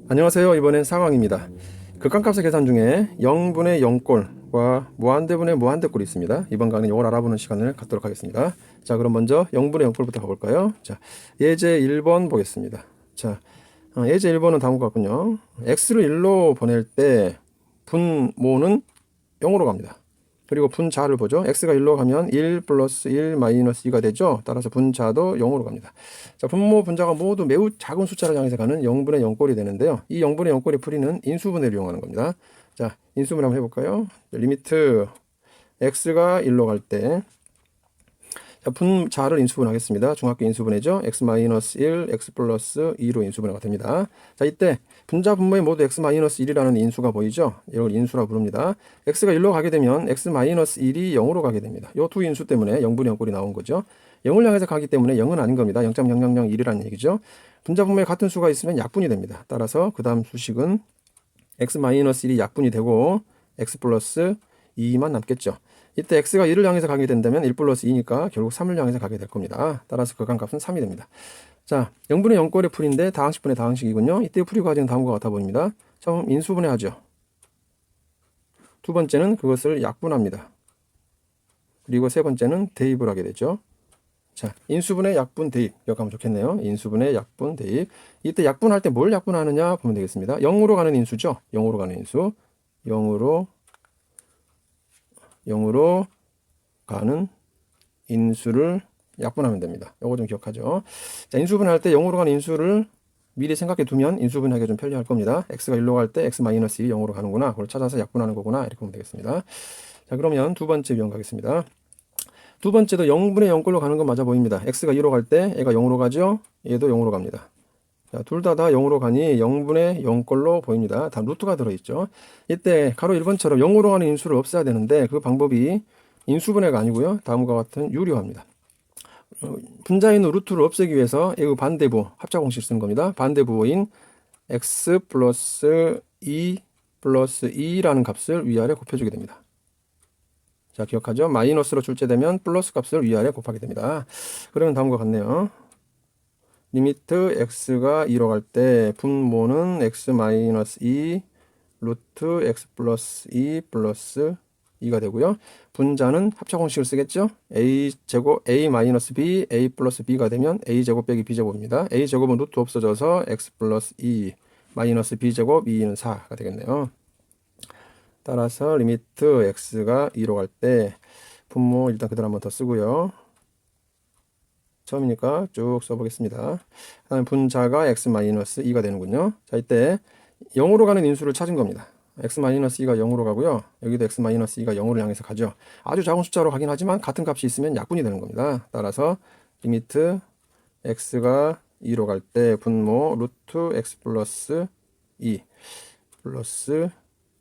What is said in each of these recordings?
안녕하세요. 이번엔 상황입니다. 극한값의 계산 중에 0분의 0꼴과 무한대분의 무한대꼴이 있습니다. 이번 강의는 이걸 알아보는 시간을 갖도록 하겠습니다. 자, 그럼 먼저 0분의 0꼴부터 가볼까요? 자, 예제 1번 보겠습니다. 자, 예제 1번은 다음과 같군요. x를 1로 보낼 때 분모는 0으로 갑니다. 그리고 분자를 보죠. x가 1로 가면 1 플러스 1 마이너스 2가 되죠. 따라서 분자도 0으로 갑니다. 자, 분모, 분자가 모두 매우 작은 숫자를 향해서 가는 0분의 0꼴이 되는데요. 이 0분의 0꼴의 풀이는 인수분해를 이용하는 겁니다. 자, 인수분해 한번 해볼까요? 리미트 x가 1로 갈 때, 자, 분자를 인수분하겠습니다. 중학교 인수분해죠. x-1, x 플러스 2로 인수분해가 됩니다. 자, 이때 분자 분모에 모두 x-1이라는 인수가 보이죠? 이걸 인수라 부릅니다. x가 1로 가게 되면 x-1이 0으로 가게 됩니다. 이 두 인수 때문에 0분의 0꼴이 나온 거죠. 0을 향해서 가기 때문에 0은 아닌 겁니다. 0.0001이라는 얘기죠. 분자 분모에 같은 수가 있으면 약분이 됩니다. 따라서 그 다음 수식은 x-1이 약분이 되고 x 플러스 2만 남겠죠. 이때 x가 1을 향해서 가게 된다면 1 플러스 2니까 결국 3을 향해서 가게 될 겁니다. 따라서 극한값은 3이 됩니다. 자, 0분의 0꼴의 풀인데 다항식분의 다항식이군요. 이때 풀이 과정은 다음과 같아 보입니다. 처음 인수분해하죠. 두 번째는 그것을 약분합니다. 그리고 세 번째는 대입을 하게 되죠. 자, 인수분해, 약분, 대입 기억하면 좋겠네요. 인수분해, 약분, 대입. 이때 약분할 때 뭘 약분하느냐 보면 되겠습니다. 0으로 가는 인수죠. 0으로 가는 인수. 0으로 가는 인수를 약분하면 됩니다. 요거 좀 기억하죠. 자, 인수분해할 때 0으로 가는 인수를 미리 생각해 두면 인수분해하기 좀 편리할 겁니다. x가 1로 갈 때 x-1이 0으로 가는구나. 그걸 찾아서 약분하는 거구나. 이렇게 보면 되겠습니다. 자, 그러면 두 번째 유형 가겠습니다. 두 번째도 0분의 0꼴로 가는 건 맞아 보입니다. x가 2로 갈 때 얘가 0으로 가죠. 얘도 0으로 갑니다. 자, 둘 다 0으로 가니 0분의 0꼴로 보입니다. 다 루트가 들어있죠. 이때 가로 1번처럼 0으로 가는 인수를 없애야 되는데 그 방법이 인수분해가 아니고요. 다음과 같은 유리화입니다. 분자에 있는 루트를 없애기 위해서 이 반대부 합작공식 쓰는 겁니다. 반대부호인 x 플러스 2 플러스 2라는 값을 위아래 곱해주게 됩니다. 자, 기억하죠? 마이너스로 출제되면 플러스 값을 위아래 곱하게 됩니다. 그러면 다음과 같네요. 리미트 x가 2로 갈 때 분모는 x-2 루트 x 플러스 2 플러스 2가 되고요. 분자는 합차공식을 쓰겠죠. a제곱 a 마이너스 b a 플러스 b가 되면 a제곱 빼기 b제곱입니다. a제곱은 루트 없어져서 x 플러스 2 마이너스 b제곱 2는 4가 되겠네요. 따라서 리미트 x가 2로 갈 때 분모 일단 그대로 한번 더 쓰고요. 처음이니까 쭉 써보겠습니다. 다음 분자가 x-2가 되는군요. 자, 이때 0으로 가는 인수를 찾은 겁니다. x-2가 0으로 가고요. 여기도 x-2가 0으로 향해서 가죠. 아주 작은 숫자로 가긴 하지만 같은 값이 있으면 약분이 되는 겁니다. 따라서 리미트 x가 2로 갈 때 분모 루트 x 플러스 2 플러스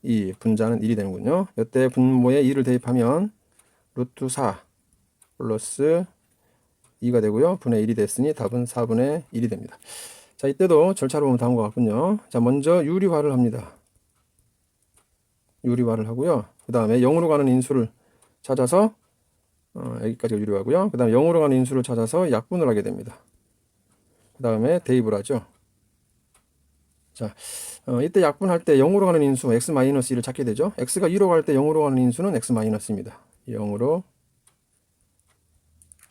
2 분자는 1이 되는군요. 이때 분모에 2를 대입하면 루트 4 플러스 2가 되고요. 분의 1이 됐으니 답은 4분의 1이 됩니다. 자, 이때도 절차로 보면 다음과 같군요. 자, 먼저 유리화를 합니다. 유리화를 하고요. 그 다음에 0으로 가는 인수를 찾아서 여기까지가 유리화고요. 그 다음에 0으로 가는 인수를 찾아서 약분을 하게 됩니다. 그 다음에 대입을 하죠. 자, 이때 약분할 때 0으로 가는 인수 x-1을 찾게 되죠. x가 2로 갈 때 0으로 가는 인수는 x-입니다. 0으로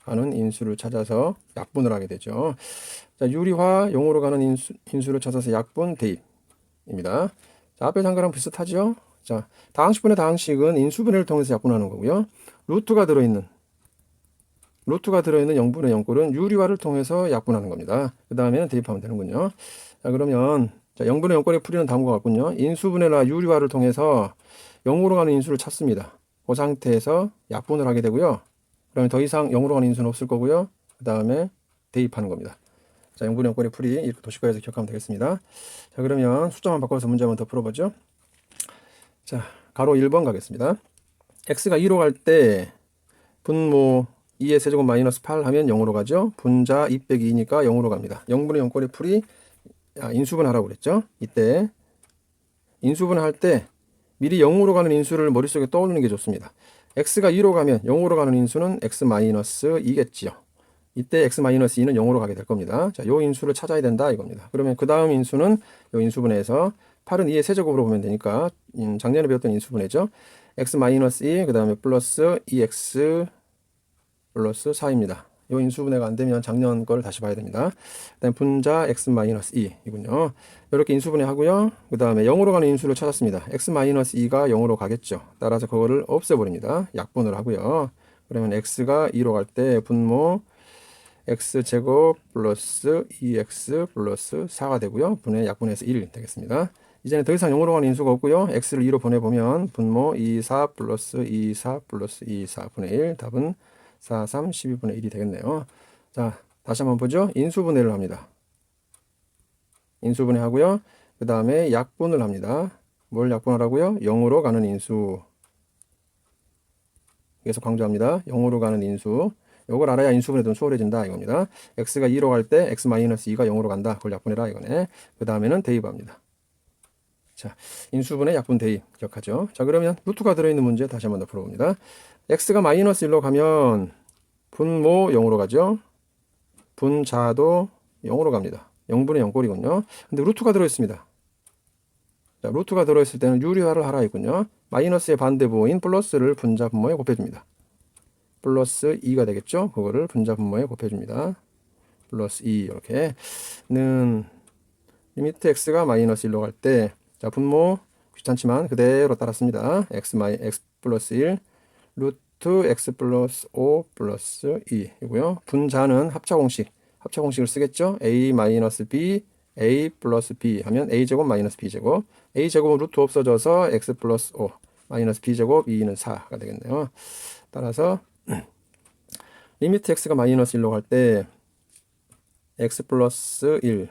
가는 인수를 찾아서 약분을 하게 되죠. 자, 유리화 0으로 가는 인수를 찾아서 약분 대입입니다. 자, 앞에 상과랑 비슷하죠? 자, 다항식분의 다항식은 인수분해를 통해서 약분하는 거고요. 루트가 들어있는 0분의 0꼴은 유리화를 통해서 약분하는 겁니다. 그 다음에는 대입하면 되는군요. 자, 그러면 자, 0분의 0꼴의 풀이는 다음과 같군요. 인수분해나 유리화를 통해서 0으로 가는 인수를 찾습니다. 그 상태에서 약분을 하게 되고요. 그러면 더 이상 0으로 가는 인수는 없을 거고요. 그 다음에 대입하는 겁니다. 자, 0분의 0꼴의 풀이 이렇게 도식화해서 기억하면 되겠습니다. 자, 그러면 숫자만 바꿔서 문제 한번 더 풀어보죠. 자, 가로 1번 가겠습니다. x가 2로 갈 때 분모 2의 세제곱 마이너스 8 하면 0으로 가죠. 분자 2 빼기 2니까 0으로 갑니다. 0분의 0꼴의 풀이 인수분하라고 그랬죠. 이때 인수분할 때 미리 0으로 가는 인수를 머릿속에 떠올리는 게 좋습니다. x가 2로 가면 0으로 가는 인수는 x-2겠지요. 이때 x-2는 0으로 가게 될 겁니다. 자, 요 인수를 찾아야 된다 이겁니다. 그러면 그 다음 인수는 요 인수분해에서 8은 2의 세제곱으로 보면 되니까 작년에 배웠던 인수분해죠. x-2 그 다음에 플러스 2x 플러스 4입니다. 요 인수분해가 안 되면 작년 걸 다시 봐야 됩니다. 그다음 분자 x-2 이군요. 이렇게 인수분해 하고요. 그 다음에 0으로 가는 인수를 찾았습니다. x-2가 0으로 가겠죠. 따라서 그거를 없애버립니다. 약분을 하고요. 그러면 x가 2로 갈 때 분모 x제곱 플러스 2x 플러스 4가 되고요. 분의 약분해서 1 되겠습니다. 이제는 더 이상 0으로 가는 인수가 없고요. x를 2로 보내보면 분모 24 플러스 24 플러스 24 분의 1 답은 4, 3, 12분의 1이 되겠네요. 자, 다시 한번 보죠. 인수분해를 합니다. 인수분해 하고요. 그 다음에 약분을 합니다. 뭘 약분하라고요? 0으로 가는 인수. 계속 강조합니다. 0으로 가는 인수. 요걸 알아야 인수분해 좀 수월해진다 이겁니다. x가 2로 갈 때 x-2가 0으로 간다. 그걸 약분해라 이거네. 그 다음에는 대입합니다. 자, 인수분해 약분 대입 기억하죠? 자, 그러면 루트가 들어있는 문제 다시 한번 더 풀어봅니다. x가 마이너스 1로 가면 분모 0으로 가죠. 분자도 0으로 갑니다. 0분의 0꼴이군요. 근데 루트가 들어있습니다. 자, 루트가 들어있을 때는 유리화를 하라 했군요. 마이너스의 반대부호인 플러스를 분자 분모에 곱해줍니다. 플러스 2가 되겠죠. 그거를 분자 분모에 곱해줍니다. 플러스 2 이렇게는 리미트 x가 마이너스 1로 갈 때 자, 분모 귀찮지만 그대로 따랐습니다. x 플러스 1 루트 x 플러스 5 플러스 2 이고요. 분자는 합차공식을 쓰겠죠. a 마이너스 b a 플러스 b 하면 a제곱 마이너스 b제곱 a제곱은 루트 없어져서 x 플러스 5 마이너스 b제곱 2는 4가 되겠네요. 따라서 리미트 x가 마이너스 1로 갈 때 x 플러스 1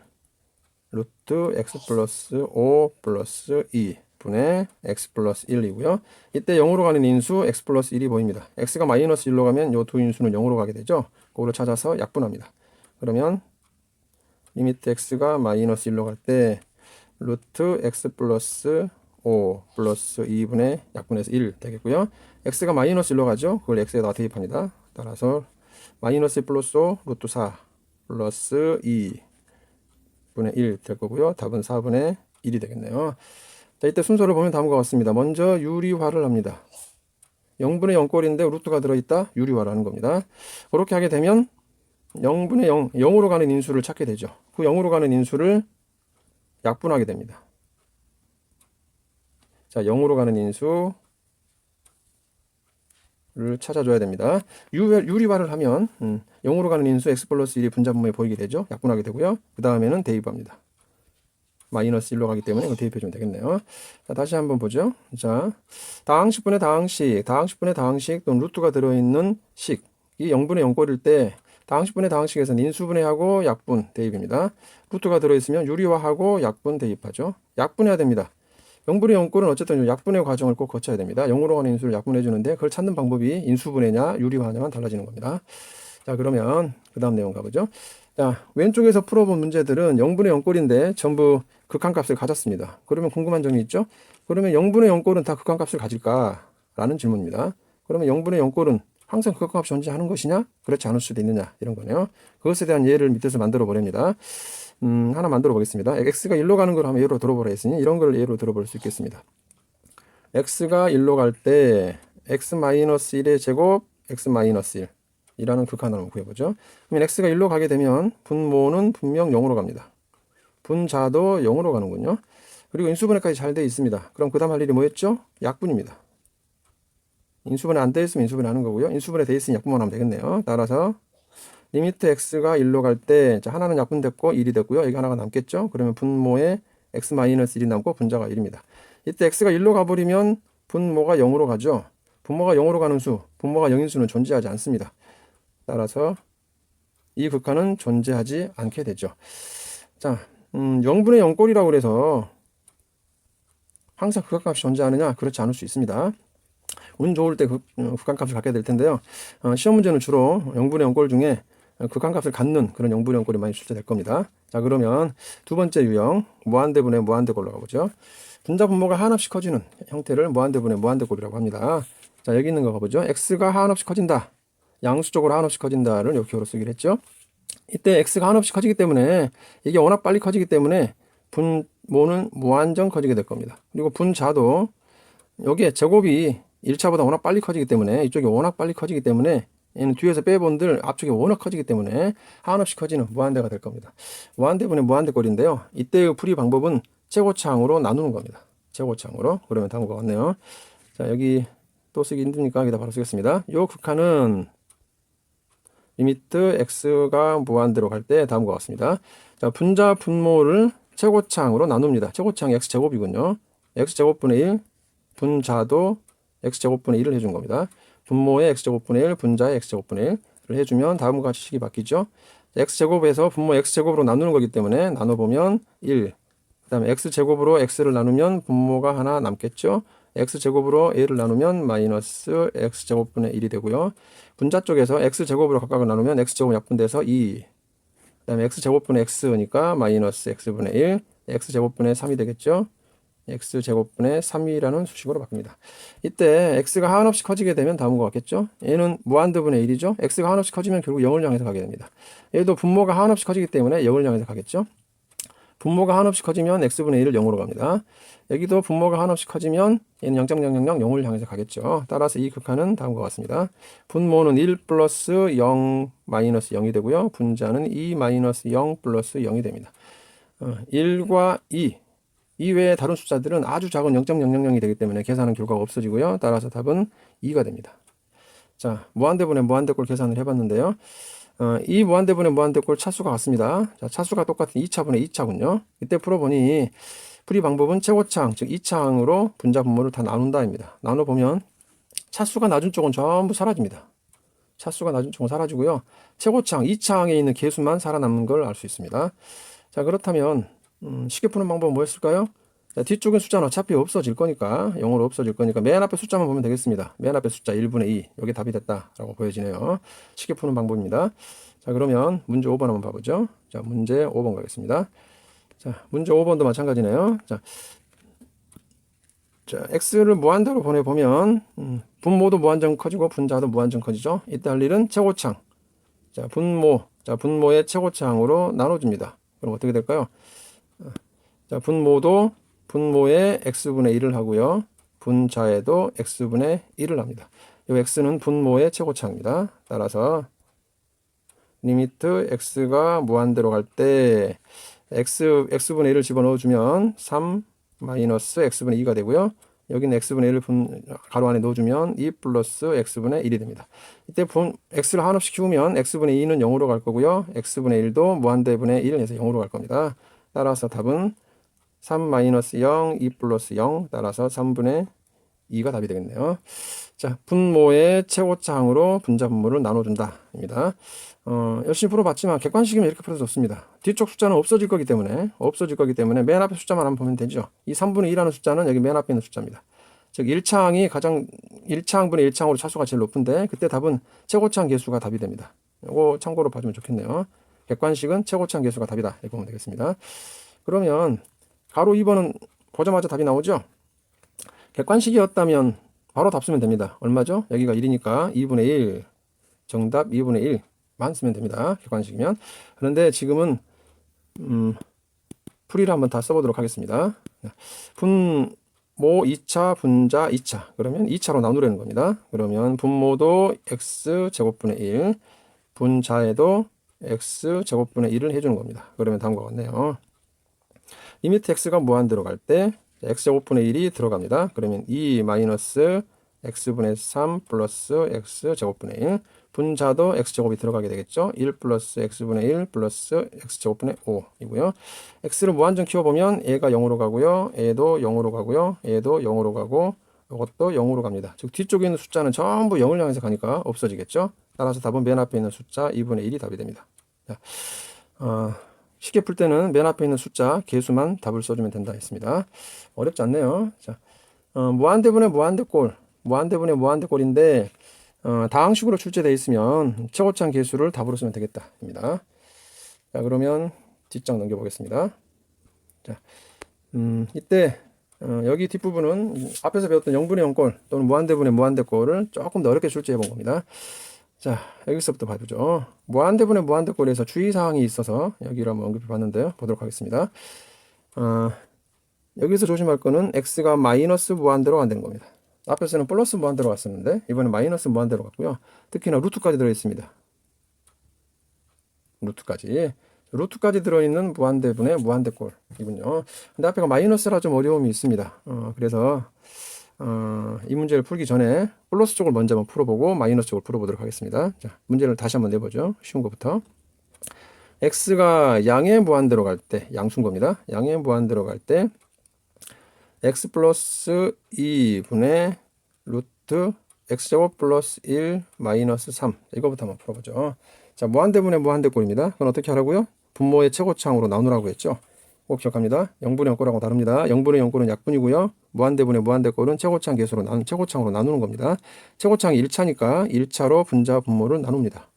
루트 x 플러스 5 플러스 2 분의 x 플러스 1이고요. 이때 0으로 가는 인수 x 플러스 1이 보입니다. x가 마이너스 1로 가면 이 두 인수는 0으로 가게 되죠. 그거를 찾아서 약분합니다. 그러면 리미트 x가 마이너스 1로 갈 때 루트 x 플러스 5 플러스 2분의 약분해서 1 되겠고요. x가 마이너스 1로 가죠. 그걸 x에다 대입합니다. 따라서 마이너스 플러스 5 루트 4 플러스 2분의 1 될 거고요. 답은 4분의 1이 되겠네요. 자, 이때 순서를 보면 다음과 같습니다. 먼저 유리화를 합니다. 0분의 0꼴인데 루트가 들어있다. 유리화를 하는 겁니다. 그렇게 하게 되면 0분의 0, 0으로 가는 인수를 찾게 되죠. 그 0으로 가는 인수를 약분하게 됩니다. 자, 0으로 가는 인수를 찾아줘야 됩니다. 유리화를 하면 0으로 가는 인수 x 플러스 1이 분자분모에 보이게 되죠. 약분하게 되고요. 그 다음에는 대입합니다. 마이너스 1로 가기 때문에 이거 대입해주면 되겠네요. 자, 다시 한번 보죠. 자, 다항식분의 다항식 또는 루트가 들어있는 식이 0분의 0꼴일 때 다항식분의 다항식에서는 인수분해하고 약분 대입입니다. 루트가 들어있으면 유리화하고 약분 대입하죠. 약분해야 됩니다. 0분의 0꼴은 어쨌든 약분의 과정을 꼭 거쳐야 됩니다. 0으로 가는 인수를 약분해 주는데 그걸 찾는 방법이 인수분해냐 유리화냐만 달라지는 겁니다. 자, 그러면 그 다음 내용 가보죠. 자, 왼쪽에서 풀어본 문제들은 0분의 0꼴인데 전부 극한값을 가졌습니다. 그러면 궁금한 점이 있죠? 그러면 0분의 0꼴은 다 극한값을 가질까? 라는 질문입니다. 그러면 0분의 0꼴은 항상 극한값이 존재하는 것이냐? 그렇지 않을 수도 있느냐? 이런 거네요. 그것에 대한 예를 밑에서 만들어 보렵니다. 하나 만들어 보겠습니다. x가 1로 가는 걸 한번 예로 들어보라 했으니 이런 걸 예로 들어볼 수 있겠습니다. x가 1로 갈 때 x-1의 제곱 x-1 이라는 극한을 한번 구해보죠. 그러면 x가 1로 가게 되면 분모는 분명 0으로 갑니다. 분자도 0으로 가는군요. 그리고 인수분해까지 잘 되어 있습니다. 그럼 그 다음 할 일이 뭐였죠? 약분입니다. 인수분해 안 되어 있으면 인수분해 하는 거고요. 인수분해 되어 있으면 약분만 하면 되겠네요. 따라서 리미트 x가 1로 갈 때 하나는 약분됐고 1이 됐고요. 여기 하나가 남겠죠. 그러면 분모에 x-1이 남고 분자가 1입니다. 이때 x가 1로 가버리면 분모가 0으로 가죠. 분모가 0으로 가는 수, 분모가 0인 수는 존재하지 않습니다. 따라서 이 극한은 존재하지 않게 되죠. 자, 0분의 0꼴이라고 그래서 항상 극한값이 존재하느냐? 그렇지 않을 수 있습니다. 운 좋을 때 극한값을 갖게 될 텐데요. 시험 문제는 주로 0분의 0꼴 중에 극한값을 갖는 그런 0분의 0꼴이 많이 출제될 겁니다. 자, 그러면 두 번째 유형 무한대분의 무한대꼴로 가보죠. 분자 분모가 한없이 커지는 형태를 무한대분의 무한대꼴이라고 합니다. 자, 여기 있는 거 가보죠. x가 한없이 커진다. 양수적으로 한없이 커진다를 이렇게로 쓰기로 했죠. 이때 x가 한없이 커지기 때문에 이게 워낙 빨리 커지기 때문에 분모는 무한정 커지게 될 겁니다. 그리고 분자도 여기에 제곱이 1차보다 워낙 빨리 커지기 때문에 이쪽이 워낙 빨리 커지기 때문에 얘는 뒤에서 빼본들 앞쪽이 워낙 커지기 때문에 한없이 커지는 무한대가 될 겁니다. 무한대분의 무한대꼴인데요. 이때의 풀이 방법은 최고차항으로 나누는 겁니다. 최고차항으로. 그러면 다음과 같네요. 자, 여기 또 쓰기 힘드니까 여기다 바로 쓰겠습니다. 요 극한은 리미트 x가 무한대로 갈 때 다음과 같습니다. 자, 분자 분모를 최고차항으로 나눕니다. 최고차항이 x제곱이군요. x제곱분의 1, 분자도 x제곱분의 1을 해준 겁니다. 분모의 x제곱분의 1, 분자의 x제곱분의 1을 해주면 다음과 같이 식이 바뀌죠. x제곱에서 분모 x제곱으로 나누는 거기 때문에 나눠보면 1. 그 다음에 x제곱으로 x를 나누면 분모가 하나 남겠죠. x제곱으로 a를 나누면 마이너스 x제곱분의 1이 되고요. 분자 쪽에서 x제곱으로 각각을 나누면 x제곱 약분돼서 2. 그 다음에 x제곱분의 x니까 마이너스 x분의 1, x제곱분의 3이 되겠죠. x제곱분의 3이라는 수식으로 바뀝니다. 이때 x가 한없이 커지게 되면 다음과 같겠죠. 얘는 무한대분의 1이죠. x가 한없이 커지면 결국 0을 향해서 가게 됩니다. 얘도 분모가 한없이 커지기 때문에 0을 향해서 가겠죠. 분모가 한없이 커지면 x분의 1을 0으로 갑니다. 여기도 분모가 한없이 커지면 얘는 0.000 0을 향해서 가겠죠. 따라서 이 극한은 다음과 같습니다. 분모는 1 플러스 0 마이너스 0이 되고요. 분자는 2 마이너스 0 플러스 0이 됩니다. 1과 2 이외의 다른 숫자들은 아주 작은 0.000이 되기 때문에 계산은 결과가 없어지고요. 따라서 답은 2가 됩니다. 자, 무한대분의 무한대꼴 계산을 해봤는데요. 이 무한대분의 무한대꼴 차수가 같습니다. 자, 차수가 똑같은 2차분의 2차군요. 이때 풀어보니 풀이 방법은 최고차항, 즉 2차항으로 분자 분모를 다 나눈다입니다. 나눠보면 차수가 낮은 쪽은 전부 사라집니다. 차수가 낮은 쪽은 사라지고요. 최고차항, 2차항에 있는 개수만 살아남는 걸 알 수 있습니다. 자, 그렇다면 쉽게 푸는 방법은 뭐였을까요? 자, 뒤쪽은 숫자는 어차피 없어질 거니까 0으로 없어질 거니까 맨 앞에 숫자만 보면 되겠습니다. 맨 앞에 숫자 1분의 2 여기 답이 됐다라고 보여지네요. 쉽게 푸는 방법입니다. 자, 그러면 문제 5번 한번 봐보죠. 자, 문제 5번 가겠습니다. 자, 문제 5번도 마찬가지네요. 자, x를 무한대로 보내보면 분모도 무한정 커지고 분자도 무한정 커지죠. 이때 할 일은 최고차항. 자, 분모의 최고차항으로 나눠줍니다. 그럼 어떻게 될까요? 자, 분모도 분모에 x분의 1을 하고요. 분자에도 x분의 1을 합니다. 이 x는 분모의 최고차항입니다. 따라서 리미트 x가 무한대로 갈 때 x분의 1을 집어넣어주면 3 마이너스 x분의 2가 되고요. 여기는 x분의 1을 가로 안에 넣어주면 2 플러스 x분의 1이 됩니다. 이때 x를 한없이 키우면 x분의 2는 0으로 갈 거고요. x분의 1도 무한대분의 1을 해서 0으로 갈 겁니다. 따라서 답은 3 마이너스 0, 2 플러스 0, 따라서 3분의 2가 답이 되겠네요. 자, 분모의 최고차항으로 분자 분모를 나눠준다 입니다. 열심히 풀어봤지만 객관식이면 이렇게 풀어도 좋습니다. 뒤쪽 숫자는 없어질 거기 때문에 맨 앞에 숫자만 한번 보면 되죠. 이 3분의 2라는 숫자는 여기 맨 앞에 있는 숫자입니다. 즉 1차항이 1차항분의 1차항으로 차수가 제일 높은데 그때 답은 최고차항 개수가 답이 됩니다. 이거 참고로 봐주면 좋겠네요. 객관식은 최고차항 개수가 답이다 이렇게 보면 되겠습니다. 그러면 가로 2번은 보자마자 답이 나오죠. 객관식이었다면 바로 답 쓰면 됩니다. 얼마죠? 여기가 1이니까 2분의 1 정답 2분의 1만 쓰면 됩니다. 객관식이면. 그런데 지금은 풀이를 한번 다 써보도록 하겠습니다. 분모 2차 분자 2차 그러면 2차로 나누려는 겁니다. 그러면 분모도 x제곱분의 1 분자에도 x제곱분의 1을 해주는 겁니다. 그러면 다음과 같네요. 리미트 x가 무한대로 갈 때 x제곱분의 1이 들어갑니다. 그러면 2 마이너스 x분의 3 플러스 x제곱분의 1 분자도 x제곱이 들어가게 되겠죠. 1 플러스 x분의 1 플러스 x제곱분의 5이고요. x를 무한정 키워보면 얘가 0으로 가고요. 얘도 0으로 가고요. 얘도 0으로 가고 이것도 0으로 갑니다. 즉 뒤쪽에 있는 숫자는 전부 0을 향해서 가니까 없어지겠죠. 따라서 답은 맨 앞에 있는 숫자 2분의 1이 답이 됩니다. 자, 쉽게 풀 때는 맨 앞에 있는 숫자 개수만 답을 써주면 된다 했습니다. 어렵지 않네요. 자, 무한대분의 무한대꼴인데 다항식으로 출제되어 있으면 최고차항 개수를 답으로 쓰면 되겠다입니다. 자, 그러면 뒷장 넘겨보겠습니다. 자, 이때 여기 뒷부분은 앞에서 배웠던 0분의 0꼴 또는 무한대분의 무한대꼴을 조금 더 어렵게 출제해 본 겁니다. 자, 여기서부터 봐보죠. 무한대분의 무한대꼴에서 주의사항이 있어서 여기를 한번 언급해 봤는데요. 보도록 하겠습니다. 여기서 조심할 거는 x가 마이너스 무한대로 간다는 겁니다. 앞에서는 플러스 무한대로 갔었는데 이번엔 마이너스 무한대로 갔고요. 특히나 루트까지 들어있습니다. 루트까지 들어있는 무한대분의 무한대꼴이군요. 근데 앞에가 마이너스라 좀 어려움이 있습니다. 그래서 이 문제를 풀기 전에 플러스 쪽을 먼저 한번 풀어보고 마이너스 쪽을 풀어보도록 하겠습니다. 자, 문제를 다시 한번 내보죠. 쉬운 것부터. x가 양의 무한대로 갈 때, 양수인 겁니다. 양의 무한대로 갈 때 x 플러스 2분의 루트 x제곱 플러스 1 마이너스 3 이거부터 한번 풀어보죠. 자, 무한대분의 무한대꼴입니다. 그건 어떻게 하라고요? 분모의 최고차항으로 나누라고 했죠. 꼭 기억합니다. 0분의 0꼴하고 다릅니다. 0분의 0꼴은 약분이고요. 무한대분의 무한대꼴은 최고차항 계수로 최고차항으로 나누는 겁니다. 최고차항이 1차니까 1차로 분자 분모를 나눕니다.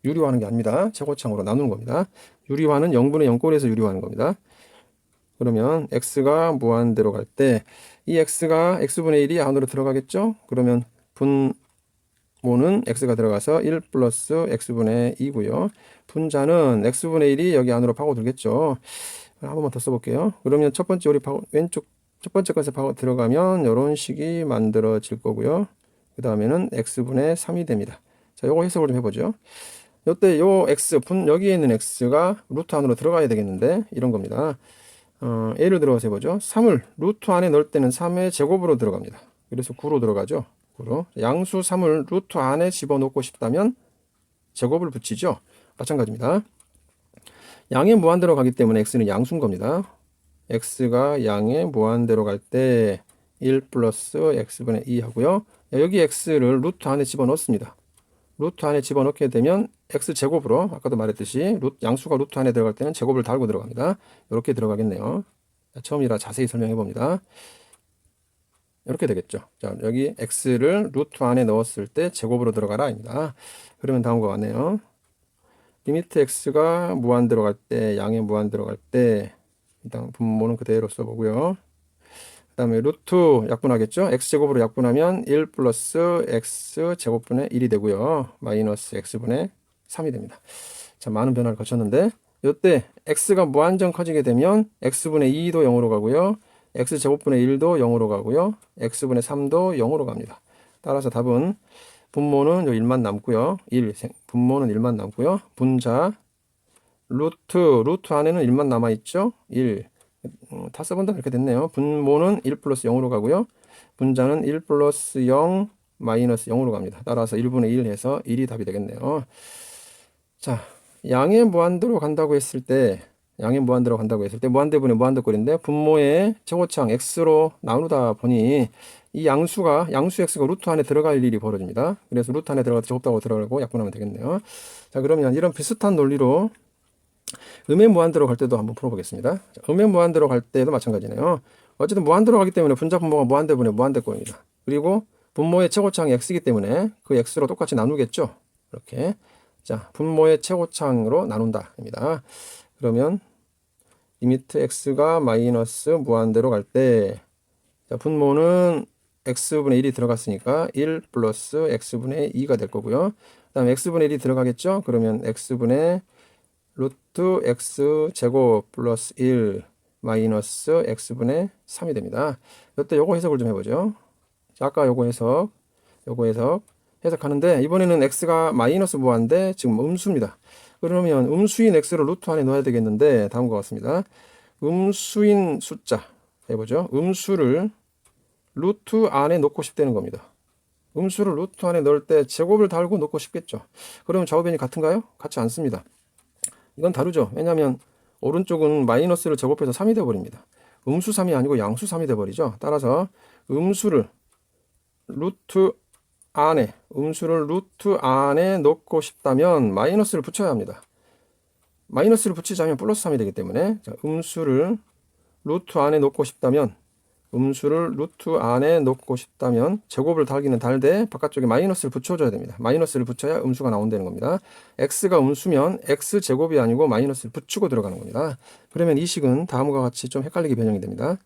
유리화하는 게 아닙니다. 최고차항으로 나누는 겁니다. 유리화는 0분의 0꼴에서 유리화하는 겁니다. 그러면 x가 무한대로 갈 때 이 x가 x분의 1이 안으로 들어가겠죠? 그러면 분모는 x가 들어가서 1 플러스 x분의 2고요. 분자는 x분의 1이 여기 안으로 파고들겠죠. 한 번만 더 써볼게요. 그러면 첫 번째 우리 왼쪽 첫 번째 것에 들어가면 이런 식이 만들어질 거고요. 그 다음에는 x분의 3이 됩니다. 자, 요거 해석을 좀 해보죠. 요때 요 x 여기에 있는 x가 루트 안으로 들어가야 되겠는데 이런 겁니다. 예를 들어서 해보죠. 3을 루트 안에 넣을 때는 3의 제곱으로 들어갑니다. 그래서 9로 들어가죠. 9로. 양수 3을 루트 안에 집어넣고 싶다면 제곱을 붙이죠. 마찬가지입니다. 양의 무한대로 가기 때문에 x는 양수인 겁니다. x가 양의 무한대로 갈 때 1 플러스 x분의 2 하고요. 여기 x를 루트 안에 집어넣습니다. 루트 안에 집어넣게 되면 x제곱으로 아까도 말했듯이 양수가 루트 안에 들어갈 때는 제곱을 달고 들어갑니다. 이렇게 들어가겠네요. 처음이라 자세히 설명해 봅니다. 이렇게 되겠죠. 자, 여기 x를 루트 안에 넣었을 때 제곱으로 들어가라 입니다. 그러면 다음과 같네요. 리미트 x가 무한대로 갈 때, 양의 무한대로 갈 때 일단 분모는 그대로 써보고요. 그 다음에 루트 약분하겠죠. x제곱으로 약분하면 1 플러스 x제곱분의 1이 되고요. 마이너스 x분의 3이 됩니다. 자, 많은 변화를 거쳤는데 이때 x가 무한정 커지게 되면 x분의 2도 0으로 가고요. x제곱분의 1도 0으로 가고요. x분의 3도 0으로 갑니다. 따라서 답은 분모는 요 1만 남고요. 분모는 1만 남고요. 분자 루트 안에는 1만 남아있죠. 1 다 써본다 이렇게 됐네요. 분모는 1 플러스 0으로 가고요. 분자는 1 플러스 0 마이너스 0으로 갑니다. 따라서 1분의 1 해서 1이 답이 되겠네요. 자, 양의 무한대로 간다고 했을 때 무한대분의 무한대꼴인데 분모의 최고차항 x로 나누다 보니 이 양수 x가 루트 안에 들어갈 일이 벌어집니다. 그래서 루트 안에 들어가서 제곱하고 들어가고 약분하면 되겠네요. 자, 그러면 이런 비슷한 논리로 음의 무한대로 갈 때도 한번 풀어보겠습니다. 자, 음의 무한대로 갈 때도 마찬가지네요. 어쨌든 무한대로 가기 때문에 분자 분모가 무한대분의 무한대꼴입니다. 그리고 분모의 최고차항이 x이기 때문에 그 x로 똑같이 나누겠죠. 이렇게. 자, 분모의 최고차항으로 나눈다입니다. 그러면 리미트 x가 마이너스 무한대로 갈 때 분모는 x분의 1이 들어갔으니까 1 플러스 x분의 2가 될 거고요. 그 다음에 x분의 1이 들어가겠죠. 그러면 x분의 루트 x제곱 플러스 1 마이너스 x분의 3이 됩니다. 이때 요거 해석을 좀 해보죠. 자, 아까 요거 해석하는데 이번에는 x가 마이너스 무한대 지금 음수입니다. 그러면 음수인 x를 루트 안에 넣어야 되겠는데 다음과 같습니다. 음수인 숫자 해보죠. 음수를 루트 안에 넣고 싶다는 겁니다. 음수를 루트 안에 넣을 때 제곱을 달고 넣고 싶겠죠. 그러면 좌우변이 같은가요? 같지 않습니다. 이건 다르죠. 왜냐하면 오른쪽은 마이너스를 제곱해서 3이 되어버립니다. 음수 3이 아니고 양수 3이 되어버리죠. 따라서 음수를 루트 안에 넣고 싶다면 마이너스를 붙여야 합니다. 마이너스를 붙이자면 플러스 3이 되기 때문에 자, 음수를 루트 안에 넣고 싶다면 제곱을 달기는 달되 바깥쪽에 마이너스를 붙여줘야 됩니다. 마이너스를 붙여야 음수가 나온다는 겁니다. x가 음수면 x제곱이 아니고 마이너스를 붙이고 들어가는 겁니다. 그러면 이 식은 다음과 같이 좀 헷갈리게 변형이 됩니다.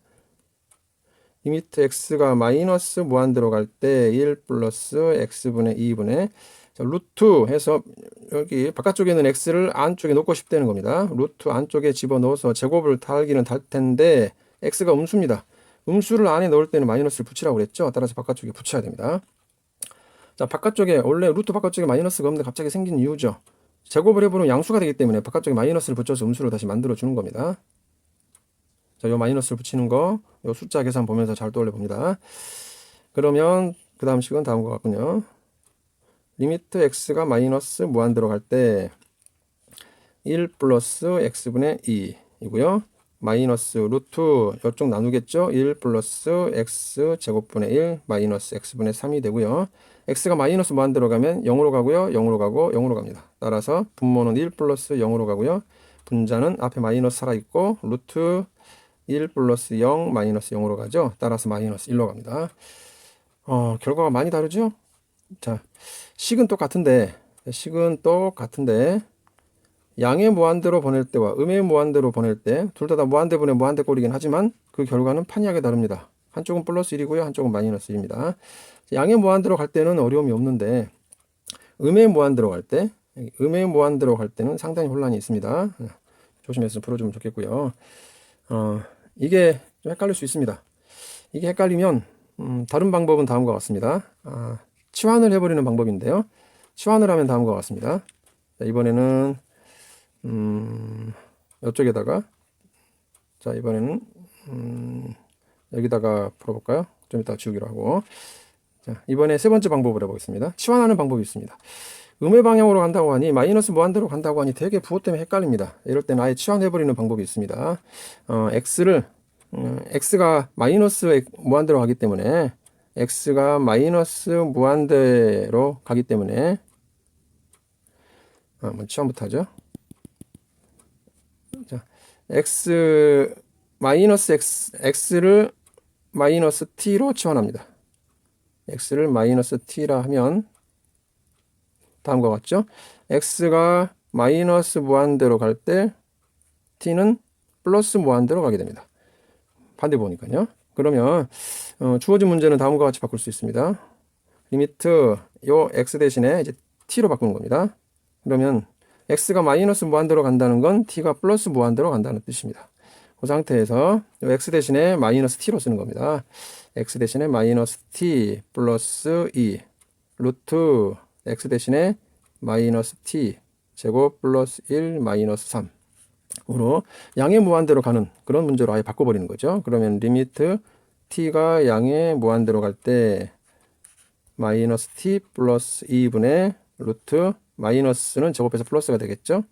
리미트 x가 마이너스 무한대로 갈 때 1 플러스 x분의 2분의 자, 루트 해서 여기 바깥쪽에 있는 x를 안쪽에 놓고 싶다는 겁니다. 루트 안쪽에 집어넣어서 제곱을 달기는 달 텐데 x가 음수입니다. 음수를 안에 넣을 때는 마이너스를 붙이라고 그랬죠. 따라서 바깥쪽에 붙여야 됩니다. 자, 바깥쪽에 원래 루트 바깥쪽에 마이너스가 없는데 갑자기 생긴 이유죠. 제곱을 해보면 양수가 되기 때문에 바깥쪽에 마이너스를 붙여서 음수를 다시 만들어 주는 겁니다. 자, 요 마이너스를 붙이는 거, 요 숫자 계산 보면서 잘 떠올려 봅니다. 그러면 그 다음 식은 다음과 같군요. 리미트 x가 마이너스 무한대로 갈 때 1 플러스 x분의 2이고요. 마이너스 루트 이쪽 나누겠죠. 1 플러스 x 제곱분의 1 마이너스 x분의 3이 되고요. x가 마이너스 무한대로 가면 0으로 가고요. 0으로 가고 0으로 갑니다. 따라서 분모는 1 플러스 0으로 가고요. 분자는 앞에 마이너스 살아있고 루트 1 플러스 0 마이너스 0으로 가죠. 따라서 마이너스 1로 갑니다. 결과가 많이 다르죠? 자, 식은 똑같은데 양의 무한대로 보낼 때와 음의 무한대로 보낼 때 둘 다 무한대분의 무한대꼴이긴 하지만 그 결과는 판이하게 다릅니다. 한쪽은 플러스 1이고요. 한쪽은 마이너스 1입니다. 양의 무한대로 갈 때는 어려움이 없는데 음의 무한대로 갈 때는 상당히 혼란이 있습니다. 조심해서 풀어주면 좋겠고요. 이게 좀 헷갈릴 수 있습니다. 이게 헷갈리면 다른 방법은 다음과 같습니다. 치환을 해버리는 방법인데요. 치환을 하면 다음과 같습니다. 자, 이번에는 이쪽에다가 자 이번에는 여기다가 풀어볼까요? 좀 이따 지우기로 하고 자 이번에 세 번째 방법을 해보겠습니다. 치환하는 방법이 있습니다. 음의 방향으로 간다고 하니 마이너스 무한대로 간다고 하니 되게 부호 때문에 헷갈립니다. 이럴 때는 아예 치환해버리는 방법이 있습니다. x가 마이너스 무한대로 가기 때문에 x가 마이너스 무한대로 가기 때문에 먼저 처음부터 하죠. 자, x를 마이너스 t로 치환합니다. x를 마이너스 t라 하면 다음과 같죠? x가 마이너스 무한대로 갈 때 t는 플러스 무한대로 가게 됩니다. 반대 보니까요. 그러면 주어진 문제는 다음과 같이 바꿀 수 있습니다. 리미트 요 x 대신에 이제 t로 바꾸는 겁니다. 그러면 x가 마이너스 무한대로 간다는 건 t가 플러스 무한대로 간다는 뜻입니다. 그 상태에서 요 x 대신에 마이너스 t로 쓰는 겁니다. x 대신에 마이너스 t 플러스 2 루트 x 대신에 마이너스 t 제곱 플러스 1 마이너스 3 으로 양의 무한대로 가는 그런 문제로 아예 바꿔버리는 거죠. 그러면 리미트 t가 양의 무한대로 갈 때 마이너스 t 플러스 2분의 루트 마이너스는 제곱해서 플러스가 되겠죠.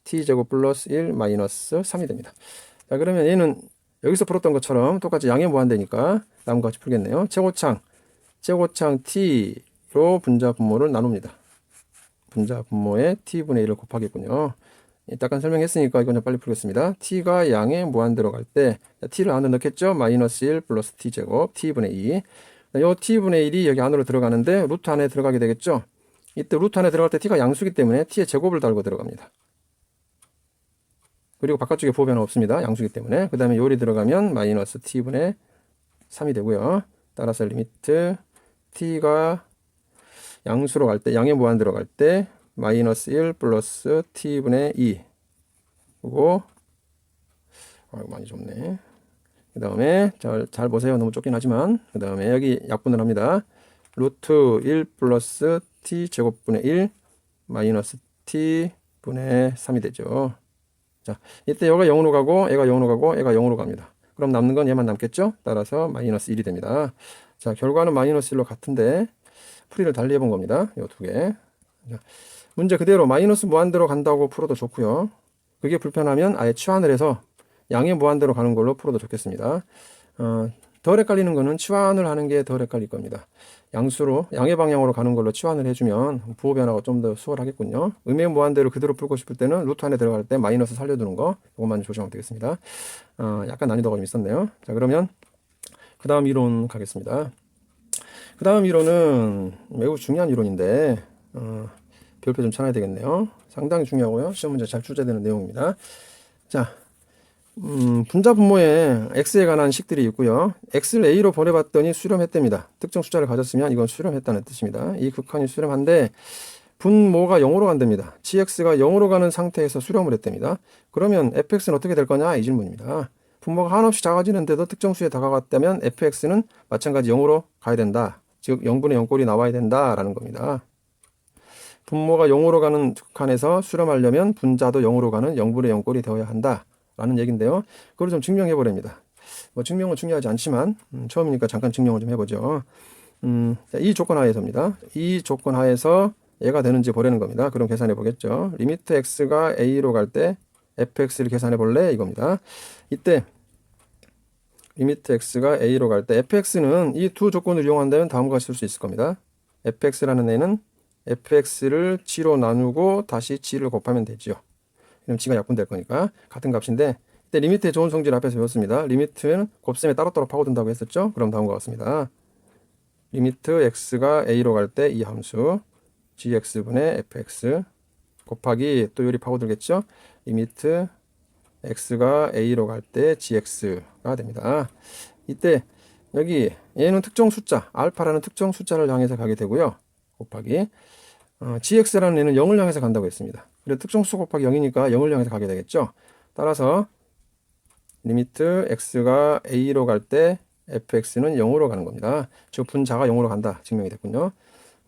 t 제곱 플러스 1 마이너스 3이 됩니다. 자, 그러면 얘는 여기서 풀었던 것처럼 똑같이 양의 무한대니까 다음과 같이 풀겠네요. 최고창 t로 분자 분모를 나눕니다. 분자 분모에 t분의 1을 곱하겠군요. 잠깐 설명했으니까 이건 좀 빨리 풀겠습니다. t가 양의 무한대로 갈 때 t를 안으로 넣겠죠. 마이너스 1 플러스 t 제곱 t분의 2. 이 t분의 1이 여기 안으로 들어가는데 루트 안에 들어가게 되겠죠. 이때 루트 안에 들어갈 때 t가 양수기 때문에 t의 제곱을 달고 들어갑니다. 그리고 바깥쪽에 부호 변화 없습니다. 양수기 때문에. 그 다음에 요리 들어가면 마이너스 t분의 3이 되고요. 따라서 리미트 t가 양수로 갈 때 양의 무한대로 갈 때 마이너스 1 플러스 t분의 2 그리고 많이 좁네. 그 다음에 잘 보세요. 너무 좁긴 하지만 그 다음에 여기 약분을 합니다. 루트 1 플러스 t 제곱분의 1 마이너스 t분의 3이 되죠. 자, 이때 얘가 0으로 가고 얘가 0으로 가고 얘가 0으로 갑니다. 그럼 남는 건 얘만 남겠죠? 따라서 마이너스 1이 됩니다. 자, 결과는 마이너스 1로 같은데 풀이를 달리 해본 겁니다. 이 두 개. 자, 문제 그대로 마이너스 무한대로 간다고 풀어도 좋고요. 그게 불편하면 아예 치환을 해서 양의 무한대로 가는 걸로 풀어도 좋겠습니다. 덜 헷갈리는 거는 치환을 하는 게 덜 헷갈릴 겁니다. 양의 방향으로 가는 걸로 치환을 해주면 부호 변화가 좀 더 수월하겠군요. 음의 무한대로 그대로 풀고 싶을 때는 루트 안에 들어갈 때 마이너스 살려두는 거 이것만 조심하면 되겠습니다. 약간 난이도가 좀 있었네요. 자, 그러면 그 다음 이론 가겠습니다. 그 다음 이론은 매우 중요한 이론인데 별표 좀 쳐놔야 되겠네요. 상당히 중요하고요. 시험 문제 잘 출제되는 내용입니다. 자, 분자 분모에 x에 관한 식들이 있고요. x를 a로 보내봤더니 수렴했답니다. 특정 숫자를 가졌으면 이건 수렴했다는 뜻입니다. 이 극한이 수렴한데 분모가 0으로 간답니다. gx가 0으로 가는 상태에서 수렴을 했답니다. 그러면 fx는 어떻게 될 거냐 이 질문입니다. 분모가 한없이 작아지는데도 특정 수에 다가갔다면 fx는 마찬가지 0으로 가야 된다. 즉 0분의 0꼴이 나와야 된다라는 겁니다. 분모가 0으로 가는 극한에서 수렴하려면 분자도 0으로 가는 0분의 0꼴이 되어야 한다라는 얘기인데요. 그걸 좀 증명해 보렵니다. 뭐 증명은 중요하지 않지만 처음이니까 잠깐 증명을 좀 해보죠. 이 조건 하에서입니다. 이 조건 하에서 얘가 되는지 보려는 겁니다. 그럼 계산해 보겠죠. 리미트 x가 a로 갈 때 fx를 계산해 볼래 이겁니다. 이때 리미트 x가 a로 갈 때 fx는 이 두 조건을 이용한다면 다음과 같이 쓸 수 있을 겁니다. fx라는 애는 fx를 g로 나누고 다시 g를 곱하면 되죠. 그럼 g가 약분될 거니까 같은 값인데 이때 리미트의 좋은 성질 앞에서 배웠습니다. 리미트는 곱셈에 따로따로 파고든다고 했었죠. 그럼 다음과 같습니다. 리미트 x가 a로 갈 때 이 함수 gx분의 fx 곱하기 또 요리 파고들겠죠. 리미트 x가 a로 갈 때 gx가 됩니다. 이때 여기 얘는 특정 숫자 알파라는 특정 숫자를 향해서 가게 되고요. 곱하기 gx라는 애는 0을 향해서 간다고 했습니다. 그래서 특정 수 곱하기 0이니까 0을 향해서 가게 되겠죠. 따라서 리미트 x가 a로 갈 때 fx는 0으로 가는 겁니다. 즉 분자가 0으로 간다 증명이 됐군요.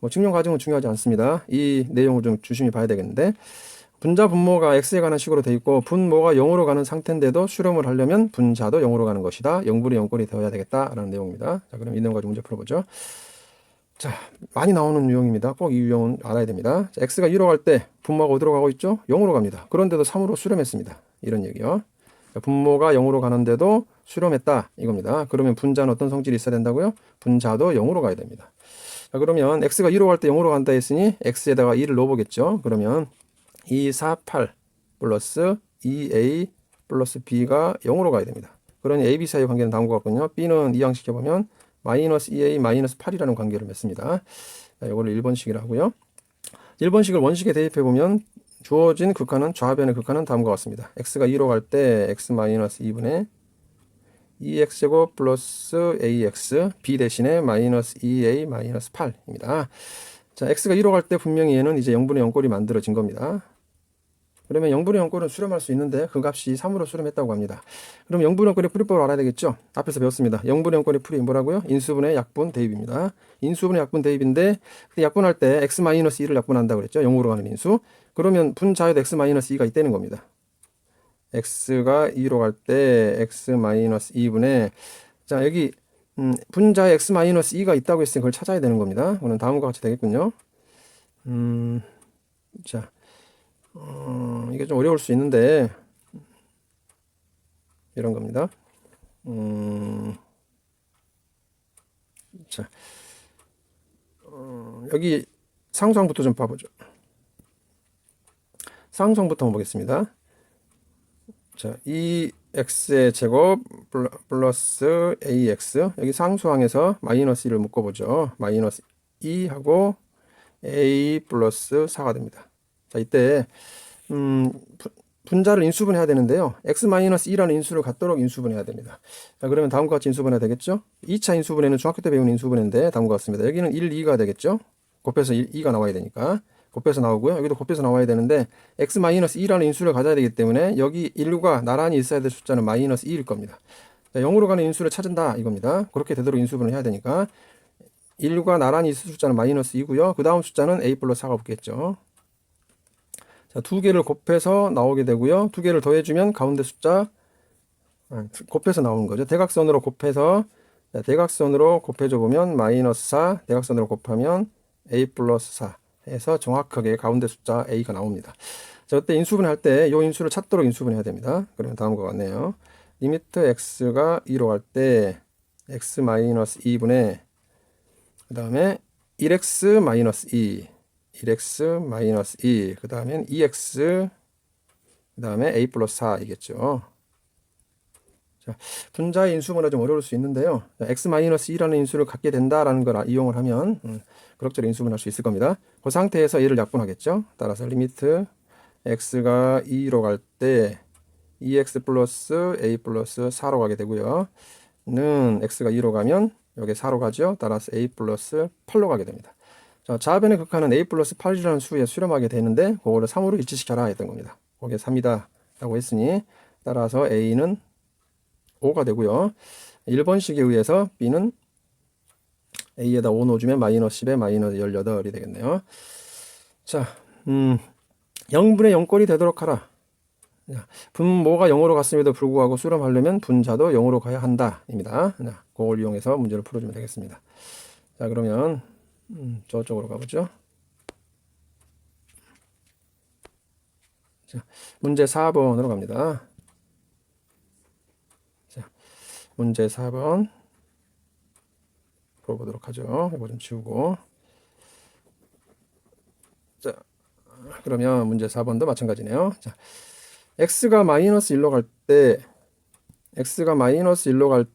뭐 증명 과정은 중요하지 않습니다. 이 내용을 좀 주심히 봐야 되겠는데 분자 분모가 x에 관한 식으로 돼 있고 분모가 0으로 가는 상태인데도 수렴을 하려면 분자도 0으로 가는 것이다. 0분의 0꼴이 되어야 되겠다라는 내용입니다. 자, 그럼 이 내용 가지고 문제 풀어보죠. 자, 많이 나오는 유형입니다. 꼭 이 유형은 알아야 됩니다. 자, x가 2로 갈 때 분모가 어디로 가고 있죠? 0으로 갑니다. 그런데도 3으로 수렴했습니다. 이런 얘기요. 자, 분모가 0으로 가는데도 수렴했다 이겁니다. 그러면 분자는 어떤 성질이 있어야 된다고요? 분자도 0으로 가야 됩니다. 자, 그러면 x가 2로 갈 때 0으로 간다 했으니 x에다가 2를 넣어보겠죠. 그러면 2, 4, 8 플러스 2a 플러스 b가 0으로 가야 됩니다. 그러니 a, b 사이의 관계는 다음과 같거든요. b는 이항시켜보면 마이너스 2a 마이너스 8이라는 관계를 맺습니다. 자, 이거를 1번식이라고 하고요. 1번식을 원식에 대입해보면 주어진 극한은 좌변의 극한은 다음과 같습니다. x가 2로 갈 때 x 마이너스 2분의 2x제곱 플러스 ax b 대신에 마이너스 2a 마이너스 8입니다. 자, x가 1로 갈 때 분명히 얘는 이제 0분의 0꼴이 만들어진 겁니다. 그러면 0분의 0꼴은 수렴할 수 있는데 그 값이 3으로 수렴했다고 합니다. 그럼 0분의 0꼴의 풀이법을 알아야 되겠죠? 앞에서 배웠습니다. 0분의 0꼴의 풀이 뭐라고요? 인수분해 약분 대입입니다. 인수분해 약분 대입인데 그때 약분할 때 x-2를 약분한다고 그랬죠? 0으로 가는 인수. 그러면 분자에도 x-2가 있다는 겁니다. x가 2로 갈 때 x-2분의 자 여기 분자에 x-2가 있다고 했으니 그걸 찾아야 되는 겁니다. 그럼 다음과 같이 되겠군요. 자 이게 좀 어려울 수 있는데 이런 겁니다. 자 여기 상수항부터 좀 봐보죠. 상수항부터 한번 보겠습니다. 자, 2x의 제곱 플러스 ax 여기 상수항에서 마이너스 1을 묶어보죠. 마이너스 2하고 a 플러스 4가 됩니다. 자, 이때 분자를 인수분해야 되는데요. x-2라는 인수를 갖도록 인수분해야 됩니다. 자, 그러면 다음과 같이 인수분해 되겠죠? 2차 인수분해는 중학교 때 배운 인수분해인데 다음과 같습니다. 여기는 1, 2가 되겠죠? 곱해서 2가 나와야 되니까. 곱해서 나오고요. 여기도 곱해서 나와야 되는데 x-2라는 인수를 가져야 되기 때문에 여기 1과 나란히 있어야 될 숫자는 마이너스 2일 겁니다. 자, 0으로 가는 인수를 찾은다 이겁니다. 그렇게 되도록 인수분을 해야 되니까 1과 나란히 있을 숫자는 마이너스 2고요. 그 다음 숫자는 a 플러스 4가 붙겠죠. 자, 두 개를 곱해서 나오게 되고요. 두 개를 더해주면 가운데 숫자 곱해서 나오는 거죠. 대각선으로 곱해서 대각선으로 곱해줘 보면 마이너스 4 대각선으로 곱하면 a 플러스 4 해서 정확하게 가운데 숫자 a가 나옵니다. 자, 그때 인수분해 할 때 이 인수를 찾도록 인수분해 해야 됩니다. 그러면 다음과 같네요. 리미트 x가 2로 갈 때 x 마이너스 2분의 그 다음에 1x 마이너스 2 1x 마이너스 2 그 다음엔 2x 그 다음에 a 플러스 4이겠죠. 자, 분자의 인수분해 좀 어려울 수 있는데요. x-2라는 인수를 갖게 된다라는 걸 이용을 하면 그럭저럭 인수분할 수 있을 겁니다. 그 상태에서 얘를 약분하겠죠. 따라서 리미트 x가 2로 갈 때 2x 플러스 a 플러스 4로 가게 되고요. 는 x가 2로 가면 여기 4로 가죠. 따라서 a 플러스 8로 가게 됩니다. 자, 좌변의 극한은 a 플러스 8이라는 수에 수렴하게 되는데 그거를 3으로 일치시켜라 했던 겁니다. 그게 3이다 라고 했으니 따라서 a는 5가 되고요. 1번식에 의해서 b는 a에다 5 넣어주면 마이너스 10에 마이너스 18이 되겠네요. 자, 0분의 0꼴이 되도록 하라. 분모가 0으로 갔음에도 불구하고 수렴하려면 분자도 0으로 가야 한다 입니다. 자, 그걸 이용해서 문제를 풀어주면 되겠습니다. 자, 그러면 저쪽으로 가보죠. 자, 문제 4번으로 갑니다. 자, 문제 4번 풀어보도록 하죠. 이거 좀 지우고. 자, 그러면 문제 4번도 마찬가지네요. 자, x가 마이너스 1로 갈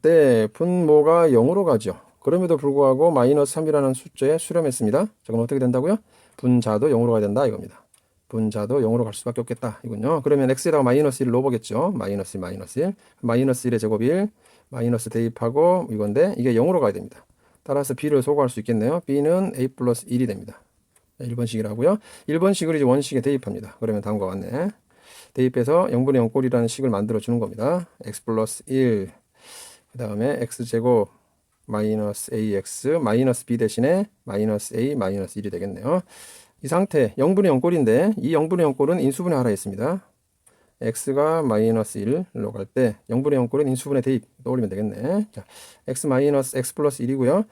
때 분모가 0으로 가죠. 그럼에도 불구하고 마이너스 3이라는 숫자에 수렴했습니다. 자, 그럼 어떻게 된다고요? 분자도 0으로 가야 된다 이겁니다. 분자도 0으로 갈 수밖에 없겠다 이군요. 그러면 x에다가 마이너스 1을 넣어보겠죠. 마이너스 1, 마이너스 1. 마이너스 1의 제곱 1. 마이너스 대입하고 이건데 이게 0으로 가야 됩니다. 따라서 b를 소거할 수 있겠네요. b는 a 플러스 1이 됩니다. 1번식이라고요. 1번식을 이제 원식에 대입합니다. 그러면 다음과 같네. 대입해서 0분의 0꼴이라는 식을 만들어 주는 겁니다. x 플러스 1. 그 다음에 x제곱 마이너스 ax 마이너스 b 대신에 마이너스 a 마이너스 1이 되겠네요. 이 상태 0분의 0꼴인데 이 0분의 0꼴은 인수분해 하라 했습니다. x가 마이너스 1로 갈 때 0분의 0꼴은 인수분해 대입 떠올리면 되겠네. 자, x 마이너스 x 플러스 1이고요.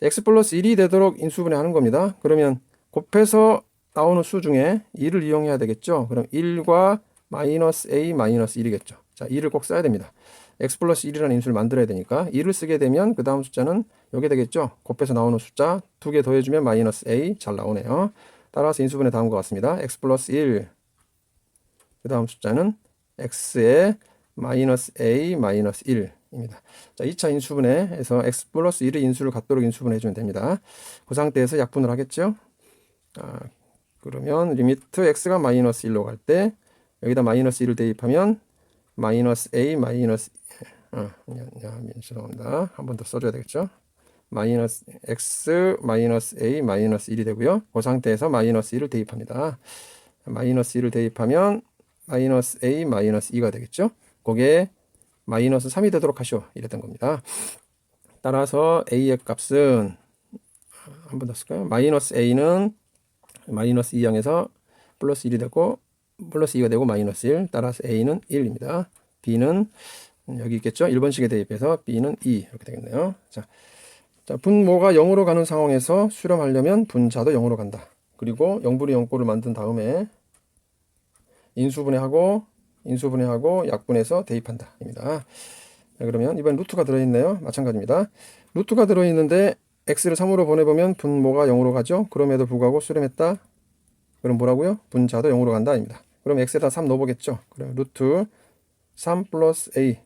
x 플러스 1이 되도록 인수분해 하는 겁니다. 그러면 곱해서 나오는 수 중에 2를 이용해야 되겠죠. 그럼 1과 마이너스 a 마이너스 1이겠죠. 자, 2를 꼭 써야 됩니다. x 플러스 1이라는 인수를 만들어야 되니까 2를 쓰게 되면 그 다음 숫자는 여기 되겠죠. 곱해서 나오는 숫자 2개 더해주면 마이너스 a 잘 나오네요. 따라서 인수분해 다음과 같습니다. x 플러스 1. 그 다음 숫자는 x의 마이너스 a 마이너스 1입니다. 자, 2차 인수분해에서 x 플러스 1의 인수를 갖도록 인수분해 해주면 됩니다. 그 상태에서 약분을 하겠죠. 그러면 리미트 x가 마이너스 1로 갈 때 여기다 마이너스 1을 대입하면 마이너스 a 마이너스 죄송합니다. 한 번 더 써줘야 되겠죠. 마이너스 x 마이너스 a 마이너스 1이 되고요. 그 상태에서 마이너스 1을 대입합니다. 마이너스 1을 대입하면 마이너스 a 마이너스 2가 되겠죠. 거기에 마이너스 3이 되도록 하시오. 이랬던 겁니다. 따라서 a의 값은 한 번 더 쓸까요? 마이너스 a는 마이너스 2항에서 플러스 1이 되고 플러스 2가 되고 마이너스 1. 따라서 a는 1입니다. b는 여기 있겠죠. 1번식에 대입해서 b는 2 이렇게 되겠네요. 자, 분모가 0으로 가는 상황에서 수렴하려면 분자도 0으로 간다. 그리고 0분의 0꼴을 만든 다음에 인수분해하고 약분해서 대입한다 입니다. 자, 그러면 이번 루트가 들어있네요. 마찬가지입니다. 루트가 들어있는데 x를 3으로 보내보면 분모가 0으로 가죠. 그럼에도 불구하고 수렴했다. 그럼 뭐라고요? 분자도 0으로 간다 입니다. 그럼 x에다 3 넣어보겠죠. 그럼 루트 3 플러스 a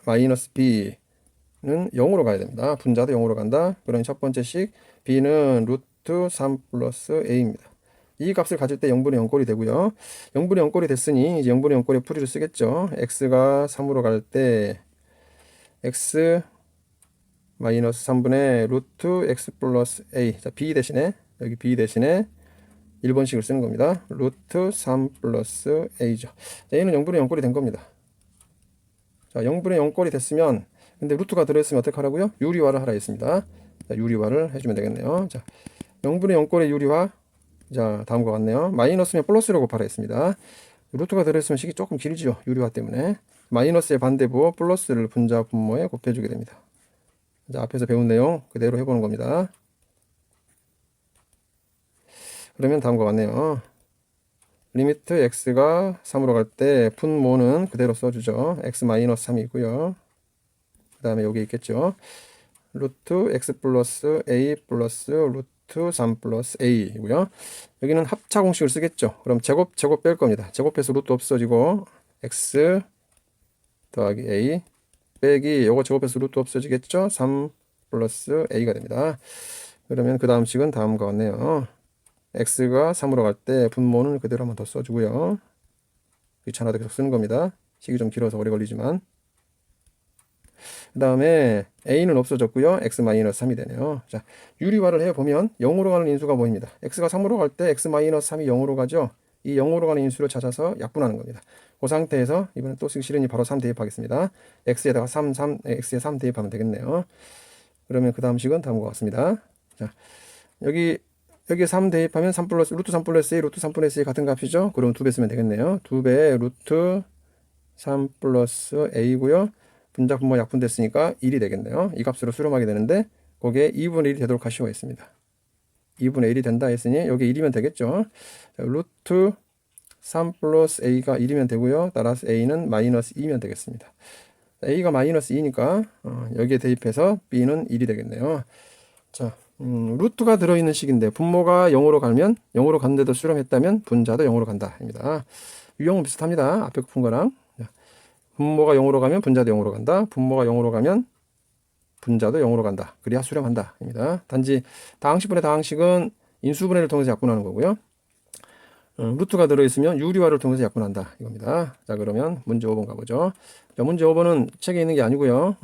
마이너스 b는 0으로 가야 됩니다. 분자도 0으로 간다. 그럼 첫 번째 식 b는 루트 3 플러스 a입니다. 이 값을 가질 때 0분의 0꼴이 되고요. 0분의 0꼴이 됐으니 이제 0분의 0꼴의 풀이를 쓰겠죠. x가 3으로 갈 때 x 마이너스 3분의 루트 x 플러스 a. 자, b 대신에 여기 b 대신에 1번식을 쓰는 겁니다. 루트 3 플러스 a죠. 자, 얘는 0분의 0꼴이 된 겁니다. 자, 0분의 0꼴이 됐으면 근데 루트가 들어있으면 어떻게 하라고요? 유리화를 하라 했습니다. 자, 유리화를 해주면 되겠네요. 자, 0분의 0꼴의 유리화. 자, 다음과 같네요. 마이너스면 플러스로 곱하라 했습니다. 루트가 들어있으면 식이 조금 길죠. 유리화 때문에. 마이너스의 반대부 플러스를 분자 분모에 곱해주게 됩니다. 자, 앞에서 배운 내용 그대로 해보는 겁니다. 그러면 다음과 같네요. 리미트 x가 3으로 갈 때 분모는 그대로 써주죠. x 마이너스 3이고요. 그 다음에 여기 있겠죠. 루트 x 플러스 a 플러스 루트 3 플러스 a이고요. 여기는 합차 공식을 쓰겠죠. 그럼 제곱 뺄 겁니다. 제곱해서 루트 없어지고 x 더하기 a 빼기 요거 제곱해서 루트 없어지겠죠. 3 플러스 a가 됩니다. 그러면 그 다음 식은 다음과 같네요. x가 3으로 갈 때 분모는 그대로 한번 더 써주고요. 귀찮아도 계속 쓰는 겁니다. 식이 좀 길어서 오래 걸리지만. 그 다음에 a는 없어졌고요. x-3이 되네요. 자, 유리화를 해보면 0으로 가는 인수가 보입니다. x가 3으로 갈 때 x-3이 0으로 가죠. 이 0으로 가는 인수를 찾아서 약분하는 겁니다. 그 상태에서 이번엔 또 쓰기 싫으니 바로 3 대입하겠습니다. x에다가 x에 3 대입하면 되겠네요. 그러면 그 다음 식은 다음과 같습니다. 자, 여기에 3 대입하면 3 플러스 루트 3 플러스 a 루트 3 플러스 a 같은 값이죠. 그럼 2배 쓰면 되겠네요. 2배 루트 3 플러스 a고요. 분자 분모 약분됐으니까 1이 되겠네요. 이 값으로 수렴하게 되는데 거기에 2분의 1이 되도록 하시고 있습니다. 2분의 1이 된다 했으니 여기 1이면 되겠죠. 자, 루트 3 플러스 a가 1이면 되고요. 따라서 a는 마이너스 2면 되겠습니다. a가 마이너스 2니까 여기에 대입해서 b는 1이 되겠네요. 자, 루트가 들어있는 식인데 분모가 0으로 가면 0으로 갔는데도 수렴했다면 분자도 0으로 간다 입니다. 유형은 비슷합니다. 앞에 푼 거랑. 분모가 0으로 가면 분자도 0으로 간다. 분모가 0으로 가면 분자도 0으로 간다. 그래야 수렴한다 입니다. 단지 다항식분의 다항식은 인수분해를 통해서 약분하는 거고요. 루트가 들어있으면 유리화를 통해서 약분한다 이겁니다. 자, 그러면 문제 5번 가보죠. 자, 문제 5번은 책에 있는 게 아니고요.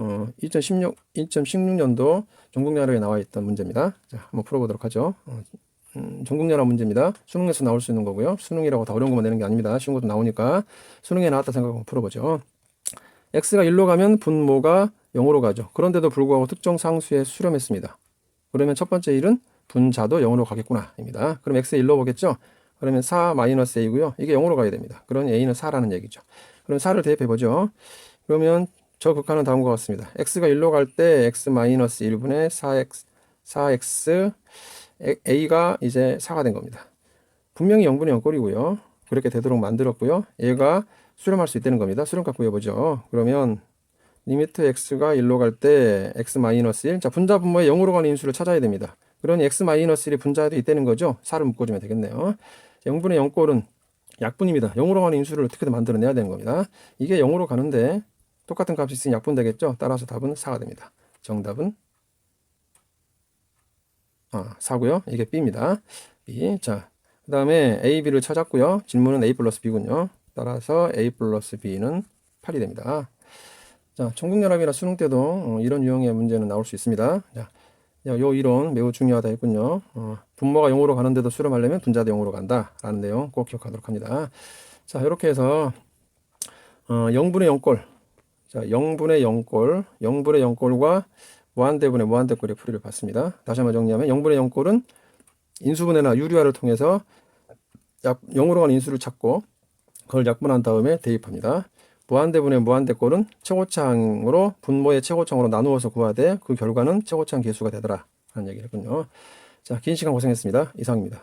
2016년도 전국연합에 나와 있던 문제입니다. 자, 한번 풀어보도록 하죠. 전국연합 문제입니다. 수능에서 나올 수 있는 거고요. 수능이라고 다 어려운 것만 내는 게 아닙니다. 쉬운 것도 나오니까 수능에 나왔다 생각하고 풀어보죠. x가 1로 가면 분모가 0으로 가죠. 그런데도 불구하고 특정 상수에 수렴했습니다. 그러면 첫 번째 일은 분자도 0으로 가겠구나 입니다. 그럼 x에 1로 보겠죠. 그러면 4-a고요. 이게 0으로 가야 됩니다. 그러니 a는 4라는 얘기죠. 그럼 4를 대입해보죠. 그러면 저 극한은 다음과 같습니다. x가 1로 갈 때 x-1분의 4x a가 이제 4가 된 겁니다. 분명히 0분의 0꼴이고요. 그렇게 되도록 만들었고요. 얘가 수렴할 수 있다는 겁니다. 수렴값 구해보죠. 그러면 리미트 x가 1로 갈 때 x-1. 자, 분자 분모에 0으로 가는 인수를 찾아야 됩니다. 그러니 x-1이 분자에도 있다는 거죠. 4를 묶어주면 되겠네요. 0분의 0꼴은 약분입니다. 0으로 가는 인수를 어떻게든 만들어내야 되는 겁니다. 이게 0으로 가는데 똑같은 값이 있으니 약분되겠죠. 따라서 답은 4가 됩니다. 정답은 4고요. 이게 B입니다. B. 자, 그 다음에 A, B를 찾았고요. 질문은 A 플러스 B군요. 따라서 A 플러스 B는 8이 됩니다. 자, 전국연합이나 수능 때도 이런 유형의 문제는 나올 수 있습니다. 자, 요 이론 매우 중요하다 했군요. 분모가 0으로 가는데도 수렴하려면 분자도 0으로 간다 라는 내용 꼭 기억하도록 합니다. 자, 이렇게 해서 0분의 0꼴, 자, 0분의 0꼴, 0분의 0꼴과 무한대분의 무한대꼴의 풀이를 봤습니다. 다시 한번 정리하면 0분의 0꼴은 인수분해나 유리화를 통해서 0으로 가는 인수를 찾고 그걸 약분한 다음에 대입합니다. 무한대분의 무한대꼴은 최고차항으로 분모의 최고차항으로 나누어서 구하되 그 결과는 최고차항 계수가 되더라 라는 얘기를 했군요. 자, 긴 시간 고생했습니다. 이상입니다.